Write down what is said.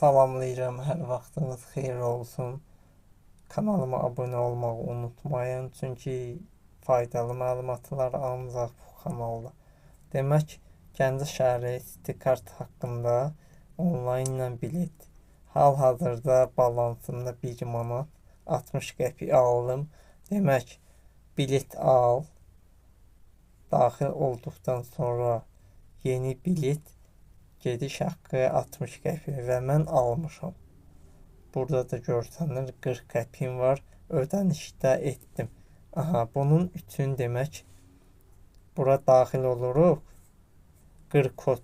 Salamlayıram, hər vaxtınız xeyir olsun. Kanalıma abunə olmağı unutmayın, çünki faydalı məlumatlar ancaq bu kanalda. Demək, Gəncə şəhəri Stikart haqqında onlaynla bilet. Hal-hazırda balansımda 1 manat 60 qəpik aldım. Demək, bilet al. Daxil olduqdan sonra yeni bilet gediş haqqı 60 qəpik və mən almışam. Burada da görsənir 40 qəpiyim var. Ödənişdə etdim. Aha, bunun üçün demək bura daxil oluruq. 40 kod